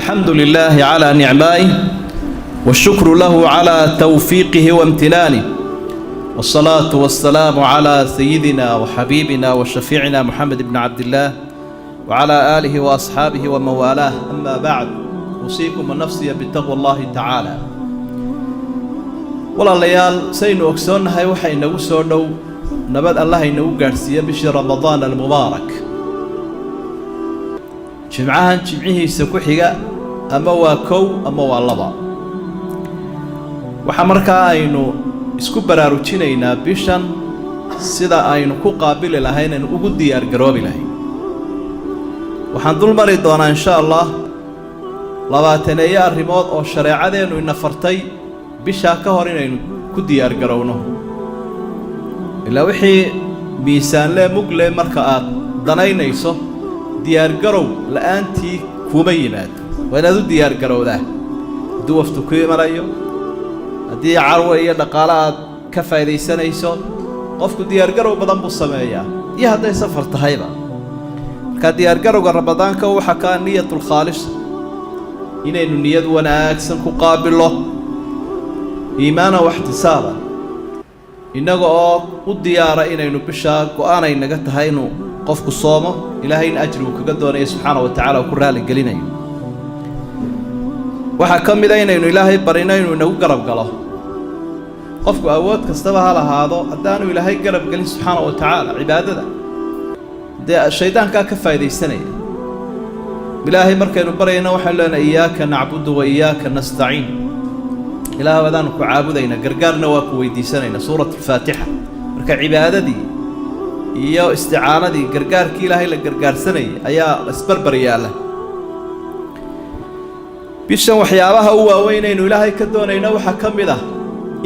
الحمد لله على نعمائه والشكر له على توفيقه وامتنانه والصلاة والسلام على سيدنا وحبيبنا وشفيعنا محمد بن عبد الله وعلى آله وأصحابه ومن والاه. أما بعد، أوصيكم ونفسي بتقوى الله تعالى. walaalyaal saynu ogsoonnahay waxa inagu soo dhow nabad Allah inagu gaarsiiyo bishii Ramadaan al-Mubaarak. jimcahan jimcihiisa ku xiga ama waa kow ama waa laba. waxa markaa aynu isku baraarujinaynaa bishan sida aynu ku qaabili lahayn in ugu diyaar garoobi lahayn. waxaan dul mari doonaa insha Allah 20 arrimood oo shareecadeenu ina fartay bisha ka hor inaynu ku diyaar garowno. ilaa wixii miisaan le mugle marka aad danaynayso diyaar garow la'aantii kuma yimaado. waa inaad u diyaar garowdaa hadduu waftu ku imanayo, haddii carwo iyo dhaqaale aad ka faa'iidaysanayso, qofku diyaar garow badan buu sameeyaa iyo hadday safar tahayba. marka diyaar garowga ramadaanka waxaa ka niyatul khaalis inaynu niyad wanaagsan ku qaabilo iimaana waxtisaaba inaga oo u diyaara inaynu bisha go'aanay naga tahay inuu qofku soomo ilaahayna ajrigu kaga doonayo subxaanahu wa tacaala ku raali gelinayo. waxaa ka mid ah inaynu ilaahay barino inuu inagu garab galo. qofku awood kastaba ha lahaado haddaanu ilaahay garab gelin subxaanahu wa tacaala cibaadada dee shaydaankaa ka faa'iidaysanaya. ilaahay markaynu barayna waxaan leenahay iyaaka nacbudu wa iyaaka nastaciin. ilaah wadaan ku caabudayna gargaarna waa ku weydiisanayna suuratul faatiha. marka cibaadadii iyo isticaanadii gargaarkii ilaahay la gargaarsanay ayaa isbarbar yaala. bishan waxyaabaha u waaweyn inuu ilaahay ka doonayna waxa kamid ah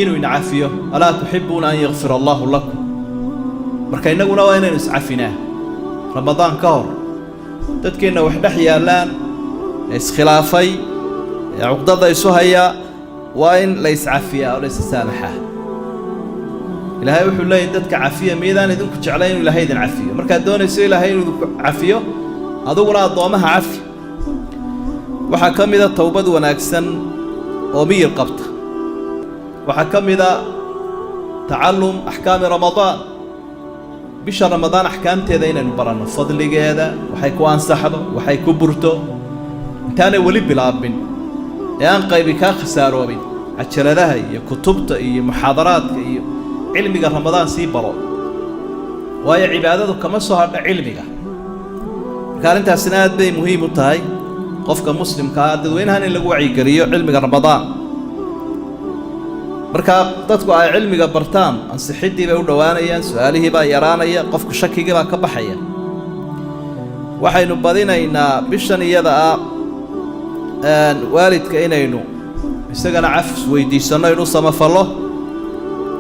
inuu ina cafiyo. alaa tuhibbuna an yaghfira Allahu lakum. marka inaguna waa inaynu iscafinaa ramadaan ka hor. dadkeena wax dhex yaalaan iskhilaafay cuqdada isu haya waa in la iscafiyaa oo la issaamaxaa. ilaahay wuxuu leeyahay dadka cafiya miidaan idinku jeclayn inuu ilaahay idin cafiyo. markaad doonayso ilaahay inuu cafiyo aduguna addoomaha cafi. waxaa ka mid ah towbad wanaagsan oo miyir qabta. waxaa ka mid ah tacallum axkaami ramadaan. bisha ramadaan axkaamteeda inaynu baranno, fadligeeda, waxay ku ansaxdo, waxay ku burto intaanay weli bilaabin ee aan qaybi kaa khasaaroobin. cajaladaha iyo kutubta iyo muxaadaraadka iyo cilmiga ramadaan sii baro, waayo cibaadadu kama soo hadha cilmiga. marka arrintaasina aad bay muhiim u tahay qofka muslimka ah dadweynahan in lagu wacyigeliyo cilmiga ramadaan. marka dadku ay cilmiga bartaan ansixidii bay u dhowaanayaan, su'aalihii baa yaraanaya, qofku shakigii baa ka baxaya. waxaynu badinaynaa bishan iyada ah waalidka inaynu isagana cafis weydiisanno, inuu samafallo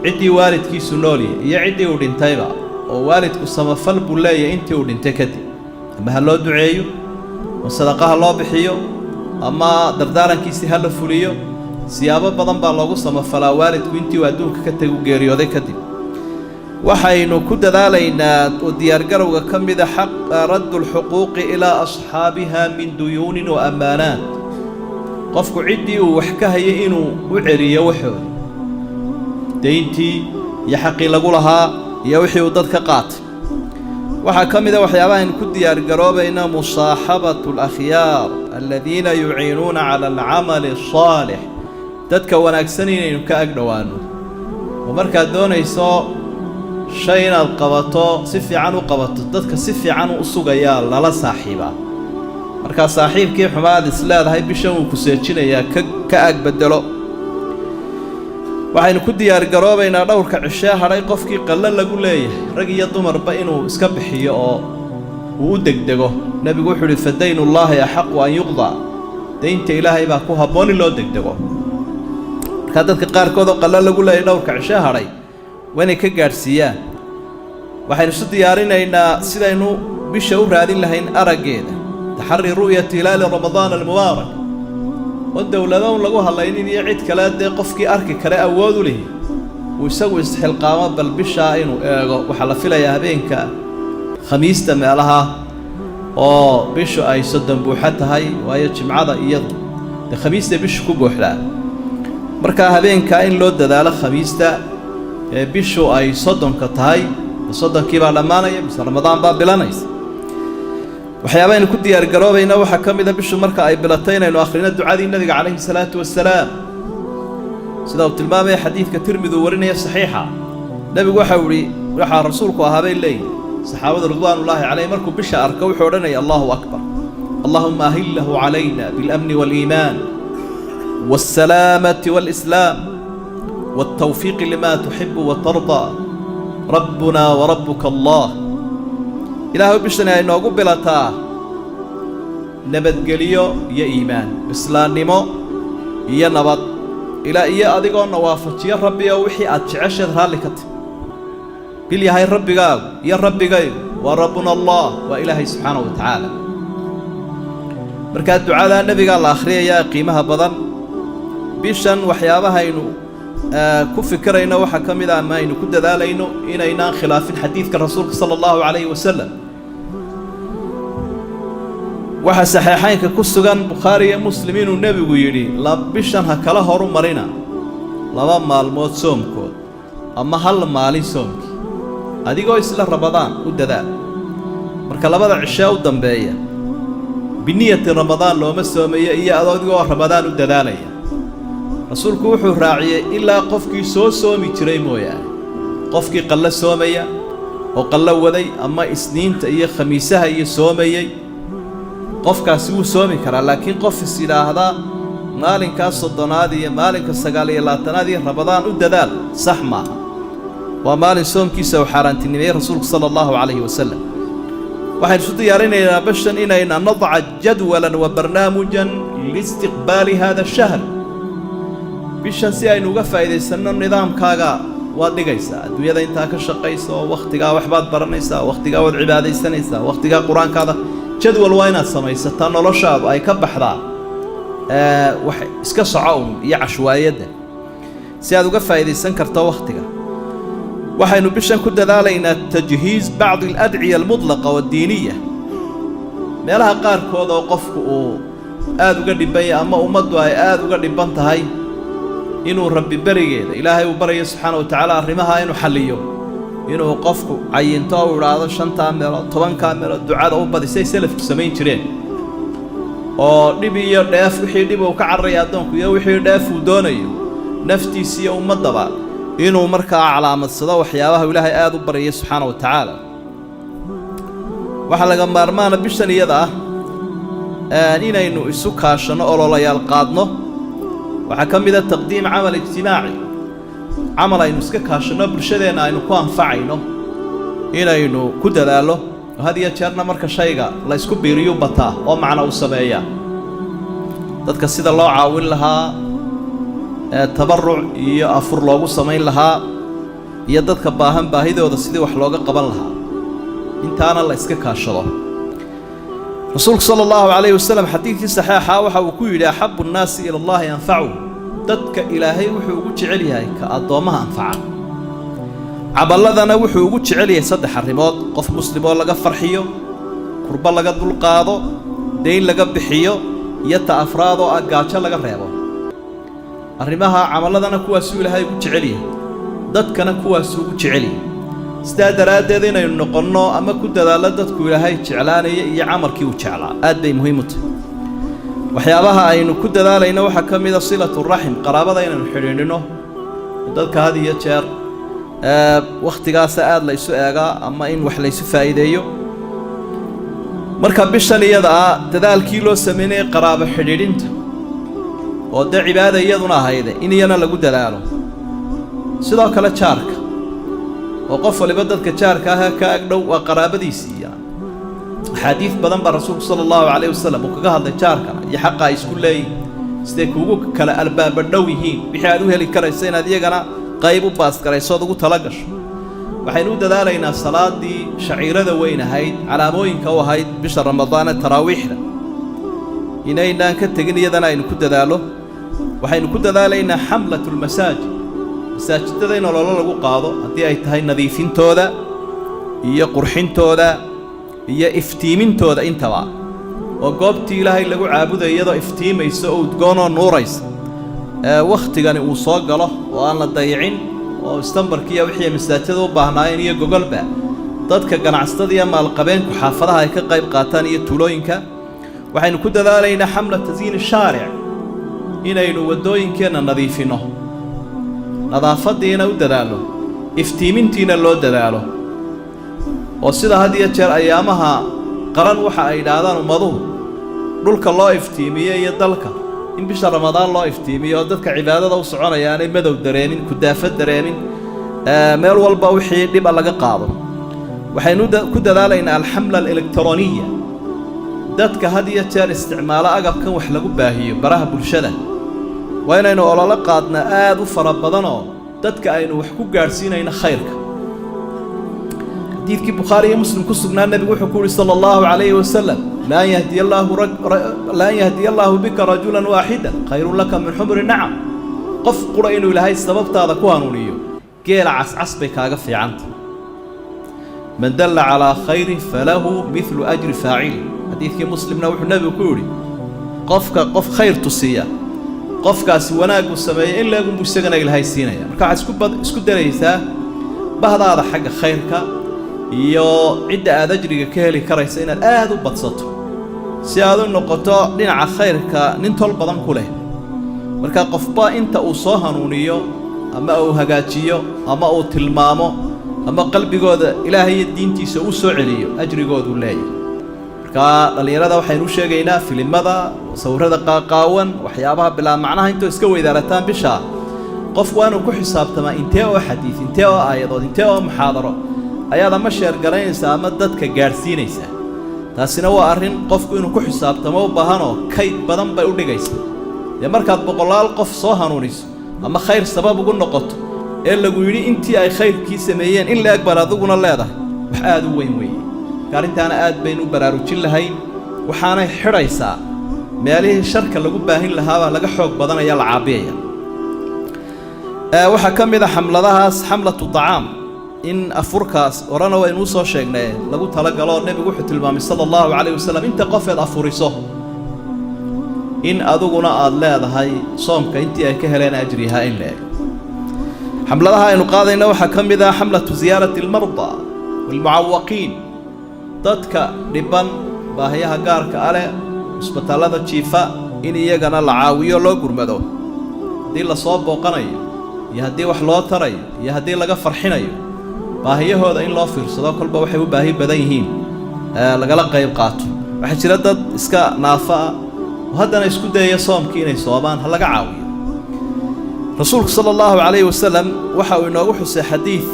ciddii waalidkiisu noolyahay iyo ciddii uu dhintayba. oo waalidku samafal buu leeyahay intii uu dhintay kadib, ama ha loo duceeyo, oo sadaqa ha loo bixiyo, ama dardaarankiisii ha la fuliyo. siyaabo badan baa loogu samafalaa waalidku intii uu adduunka ka tag u geeriyooday kadib. waxaynu ku dadaalaynaa oo diyaargarowga ka mida raddu lxuquuqi ilaa asxaabiha min duyuunin wa ammaanaat. qofku ciddii uu wax ka hayay inuu u celiyo waxooda, dayntii iyo xaqii lagu lahaa iyo wixii uu dad ka qaatay. waxaa ka mid a waxyaabaha aynu ku diyaargaroobayna musaaxabatu alakhyaar aladiina yuciinuuna cala alcamali asaalix. dadka wanaagsan inaynu ka ag dhowaano, oo markaad doonayso shay inaad qabato si fiican u qabato, dadka si fiican u sugayaa lala saaxiibaa. markaa saaxiibkii xumaad is leedahay bishan wuu ku seejinayaa ka ag bedelo. waxaynu ku diyaargaroobaynaa dhowrka cishee hadhay qofkii qallo lagu leeyahay rag iyo dumarba inuu iska bixiyo oo uu u degdego. nebigu wuxuu uhi fadaynullaahi axaqu an yuqdaa. daynta ilaahay baa ku habboon in loo degdego. markaa dadka qaarkood oo qallo lagu leeyahay dhowrka cishee hadhay waa inay ka gaadhsiiyaan. waxaynu isu diyaarinaynaa sidaynu bisha u raadin lahayn araggeeda. taxari ru'yati hilaali ramadaan almubaarak. oo dowladoon lagu hadlaynin iyo cid kale dee qofkii arki kale awood u lihi uu isagu isxilqaamo bal bishaa inuu eego. waxaa la filayaa habeenka khamiista meelaha oo bishu ay soddon buuxa tahay waayo jimcada iyadu dee khamiista bishu ku buuxdaa markaa habeenkaa in loo dadaalo khamiista ee bishu ay soddonka tahay soddonkii baa dhammaanaya mise ramadaan baa bilanaysa waxyaabaynu ku diyaargaroobayna waxaa ka mid a bishu marka ay bilatay inaynu akhrino ducadii nabiga calayhi salaatu wasalaam sida uu tilmaamaya xadiidka tirmidi uu warinaya saxiixa nebigu waxaa rasuulku ahaa bay leeyihin saxaabada ridwaanullaahi calayhim markuu bisha arka wuxuu odhanaya allahu akbar allahuma ahillahu calayna biاlamni waaliimaan waاssalaamati waalislaam wاltawfiiqi lima tuxibu watardaa rabbuna warabuka allah ilaahu bishani ay noogu bilataa nabadgelyo iyo iimaan islaannimo iyo nabad ilaa iyo adigoona waafajiyo rabbi oo wixii aad jecesheed raalli ka tahy bil yahay rabbigaagu iyo rabbigaygu waa rabbuna allah waa ilaahay subxaanahu wa tacaala markaa ducadaa nebigaa la akhriyayaa qiimaha badan bishan waxyaabahaynu ku fikirayno waxaa ka mid ah ama aynu ku dadaalayno inaynaan khilaafin xadiidka rasuulka sala allahu calayhi wasalam waxaa saxiixaynka ku sugan bukhaari iyo muslim inuu nebigu yidhi bishan ha kala horu marina 2 maalmood soomkood ama 1 maalin soomkii adigoo isla ramadaan u dadaal marka 2 cishaa u dambeeya biniyati ramadaan looma soomeeyo iyo adigoo ramadaan u dadaalaya rasuulku wuxuu raaciyay ilaa qofkii soo soomi jiray mooyaane qofkii qallo soomaya oo qallo waday ama isniinta iyo khamiisaha iyo soomayay qofkaasi wuu soomi karaa laakiin qof is yidhaahda maalinkaa 30aad iyo maalinka 29aad iyo ramadaan u dadaal sax maaha waa maalin soomkiisa uu xaaraantinimeeyey rasuulku sala allahu calayhi wasalam waxaynu isu diyaarinaynaa bashan inayna nadaca jadwalan wa barnaamujan liistiqbaali hada shahr bishan si aynu uga faa'iidaysanno nidaamkaaga waad dhigaysaa adduunyada intaa ka shaqaysa oo wakhtigaa waxbaad baranaysaa wakhtigaa waad cibaadaysanaysaa wakhtigaa qur-aankaada jadwal waa inaad samaysataa noloshaadu ay ka baxdaa wax iska soco iyo cashwaayadda si aad uga faa'iidaysan karto wakhtiga waxaynu bishan ku dadaalaynaa tajhiiz bacdi aladciya almudlaqa waaddiiniya meelaha qaarkood oo qofku uu aad uga dhibanya ama ummaddu ay aad uga dhiban tahay inuu rabbi berigeeda ilaahay uu barayo subxaana wa tacaala arrimaha inuu xalliyo inuu qofku cayinto oo idhaahdo 5 meelood 10 meelood ducada u badisay salafku samayn jireen oo dhib iyo dheef wixii dhib uu ka carraya addoonku iyo wixii dheef uu doonayo naftiisa iyo ummaddaba inuu markaa calaamadsado waxyaabaha ilaahay aad u baraya subxaana wa tacaala waxaa laga maarmaana bishan iyada ah inaynu isu kaashanno ololayaal qaadno waxaa ka mid a taqdiim camal ijtimaaci camal aynu iska kaashanno bulshadeenna aynu ku anfacayno inaynu ku dadaallo had iyo jeerna marka shayga la ysku biiriyu bataa oo macno u sameeyaa dadka sida loo caawin lahaa tabaruc iyo afur loogu samayn lahaa iyo dadka baahan baahidooda sidii wax looga qaban lahaa intaana la iska kaashado rasuulku sala allahu calayhi wasalam xadiidkii saxiixa waxa uu ku yidhi axabu nnaasi ila allahi anfacuhum dadka ilaahay wuxuu ugu jecel yahay ka addoommaha anfaca caballadana wuxuu ugu jecel yahay 3 arrimood qof muslimoo laga farxiyo kurbo laga dulqaado dayn laga bixiyo iyo ta'afraad oo gaajo laga reebo arrimaha camalladana kuwaasuu ilaahay ugu jecel yahay dadkana kuwaasuu ugu jecel yahay sidaa daraaddeed inaynu noqonno ama ku dadaallo dadku ilaahay jeclaanaya iyo camalkii uu jeclaa aad bay muhiim u tahay waxyaabaha aynu ku dadaalayno waxaa ka mid a silaturaxim qaraabada inaynu xidhiidhino dadka had iyo jeer wakhtigaasa aad la isu eegaa ama in wax la isu faa'iideeyo marka bishan iyada ah dadaalkii loo sameynayay qaraabo xidhiidhinta oo dee cibaada iyaduna ahayde in iyana lagu dadaalo sidoo kale jaarka oo qof waliba dadka jaarka ah ka agdhow waa qaraabadiisii axaadiid badan baa rasuulku sala allahu calayhi wasalam uu kaga hadlay jaarkana iyo xaqa ay isku leeyihin siday kuugu kala albaaba dhow yihiin wixii aad u heli karaysa inaad iyagana qayb u baasgaraysood ugu tala gasho waxaynu u dadaalaynaa salaadii shaciirada weyn ahayd calaamooyinka u ahayd bisha ramadaana taraawiixda inaynaan ka tegin iyadana aynu ku dadaalo waxaynu ku dadaalaynaa xamlatulmasaajid masaajidada in ololo lagu qaado haddii ay tahay nadiifintooda iyo qurxintooda iyo iftiimintooda intaba oo goobtii ilaahay lagu caabuday iyadoo iftiimayso oo udgoonoo nuuraysa wakhtigani uu soo galo oo aan la dayicin oo istambarkiiyo wixii masaajida u baahnaayeen iyo gogolba dadka ganacsatada iyo maalqabeenku xaafadaha ay ka qayb qaataan iyo tuulooyinka waxaynu ku dadaalaynaa xamla tasyiin shaaric inaynu waddooyinkeenna nadiifino nadaafadiina u dadaalo iftiimintiina loo dadaalo oo sida had iyo jeer ayaamaha qaran waxa ay yidhaahdaan ummaduhu dhulka loo iftiimiyo iyo dalka in bisha ramadaan loo iftiimiyo oo dadka cibaadada u soconaya aanay madow dareemin kudaafad dareemin meel walba wixii dhiba laga qaado waxaynu ku dadaalaynaa alxamla alelektroniya dadka had iyo jeer isticmaalo agabkan wax lagu baahiyo baraha bulshada waa inaynu ololo qaadna aad u fara badanoo dadka aynu wax ku gaadhsiinayno khayrka xadiidkii bukhaari iyo muslim ku sugnaa nebigu wuxuu ku yihi sala allahu calayhi wasalam laan yahdiya allaahu bika rajulan waaxidan khayrun laka min xumri nacam qof qura inuu ilaahay sababtaada ku hanuuniyo geela cascas bay kaaga fiicanta man dalla calaa khayrin falahu midlu ajri faacili xadiidkii muslimna wuxuu nebigu ku yidhi qof khayr tusiya qofkaasi wanaaguu sameeyey in leegunbuu isagana ilaahay siinaya marka waxaad isku daraysaa bahdaada xagga khayrka iyo cidda aad ajriga ka heli karaysa inaad aad u badsato si aad u noqoto dhinaca khayrka nin tol badan ku leh marka qofba inta uu soo hanuuniyo ama uu hagaajiyo ama uu tilmaamo ama qalbigooda ilaahay iyo diintiisa uu soo celiyo ajrigoodu leeyahay marka dhalinyarada waxaynu u sheegaynaa filimada sawirada qaaqaawan waxyaabaha bilaa macnaha intoo iska weydaarataan bisha qof waa inuu ku xisaabtamaa intee oo xadiid intee oo aayadood intee oo muxaadaro ayaad ama sheergalaynaysaa ama dadka gaadhsiinaysaa taasina waa arrin qofku inuu ku xisaabtamo u baahanoo kayd badan bay u dhigaysaa dee markaad boqolaal qof soo hanuuniso ama khayr sabab ugu noqoto ee lagu yidhi intii ay khayrkii sameeyeen in la-eg baad adiguna leedahay wax aad u weyn weeye marka arrintaana aad baynu u baraarujin lahayn waxaanay xidhaysaa meelihii sharka lagu baahin lahaabaa laga xoog badanaya la caabiyaya waxaa ka mid a xamladahaas xamlatu tacaam in afurkaas orana waynu u soo sheegnay lagu talagalo nebigu wuxuu tilmaamay sala allahu calayh wasalam inta qofeed afuriso in aduguna aad leedahay soomka intii ay ka heleen ajrihaa in la-eg xamladaha aynu qaadayna waxaa ka mid ah xamlatu ziyaarati almardaa waalmucawaqiin dadka dhiban baahiyaha gaarka a leh isbitaallada jiifa in iyagana la caawiyo loo gurmado haddii la soo booqanayo iyo haddii wax loo tarayo iyo haddii laga farxinayo baahiyahooda in loo fiirsado kolba waxay u baahi badan yihiin lagala qayb qaato waxaa jira dad iska naafa ah oo haddana isku dayaya soomkii inay soomaan ha laga caawiyo rasuulku sala allahu calayhi wasalam waxa uu inoogu xusay xadiid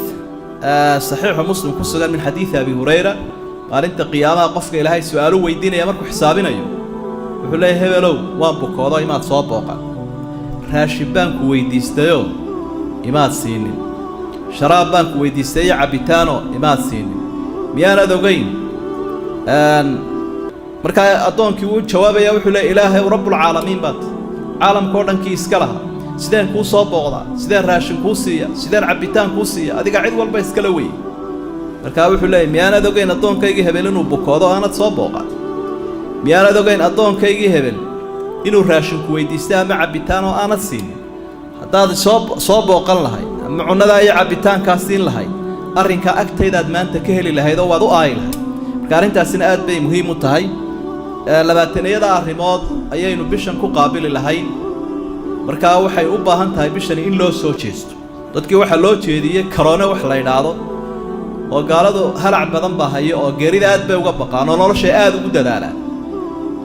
saxiixu muslim ku sugan min xadiidi abi hurayra maalinta qiyaamaha qofka ilaahay su-aalu weydiinaya markuu xisaabinayo wuxuu leeyahy hebelow waan bukoodo imaad soo booqan raashin baan ku weydiistayoo imaad siinin sharaab baan ku weydiistay iyo cabbitaanoo imaad siinin miyaanad ogayn markaa addoonkii wuu jawaabaya wuxuu leeya ilaahay rabbulcaalamiin baad caalamka oo dhankii iska laha sideen kuu soo booqdaa sideen raashin kuu siiya sideen cabbitaan kuu siiya adiga cid walba iskala wey markaa wuxuu leeyahy miyaanad ogayn addoonkaygii hebel inuu bukoodo aanad soo booqan miyaanad ogayn addoonkaygii hebel inuu raashinku weydiistay ama cabbitaan oo aanad siinin haddaad soo booqan lahayd ama cunnadaa iyo cabbitaankaa siin lahayd arrinkaa agtaydaad maanta ka heli lahayd oo waad u aayi lahayd marka arrintaasina aad bay muhiim u tahay labaataniyada arrimood ayaynu bishan ku qaabili lahayn markaa waxay u baahan tahay bishani in loo soo jeesto dadkii waxaa loo jeediyey karoone wax la yidhaahdo oo gaaladu halac badan baa hayo oo geerida aad bay uga baqaan oo noloshay aad ugu dadaalaan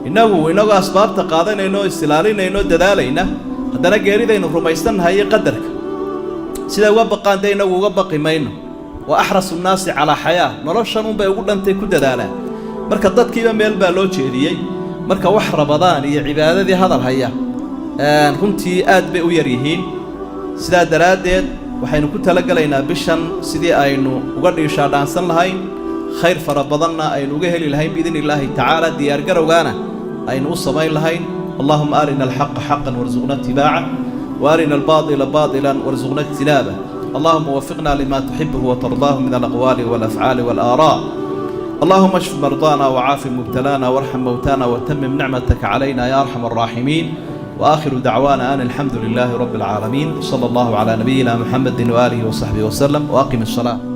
innagoo asbaabta qaadanayno o isilaalinayno dadaalayna haddana geeridaynu rumaysannahay iyo qadarka siday uga baqaan dee innagu uga baqi mayno wa axrasu nnaasi calaa xayaa noloshan unbay ugu dhantay ku dadaalaan marka dadkiiba meel baa loo jeediyey marka wax rabadaan iyo cibaadadii hadal haya runtii aad bay u yar yihiin sidaa daraaddeed waxaynu ku talagelaynaa bishan sidii aynu uga dhiishaadhaansan lahayn khayr fara badanna aynu uga heli lahayn biidni illaahi tacaala diyaargarowgaana aynu u samayn lahayn allahuma arina alxaqa xaqan warsuqna itibaaca وارنا الباطل باطلا وارزقنا اجتنابه اللهم وفقنا لما تحبه وترضاه من الأقوال والأفعال والآراء اللهم اشف مرضانا وعاف مبتلانا وارحم موتانا وتمم نعمتك علينا يا أرحم الراحمين. وآخر دعوانا أن الحمد لله رب العالمين. صلى الله على نبينا محمد وآله وصحبه وسلم، وأقم الصلاة.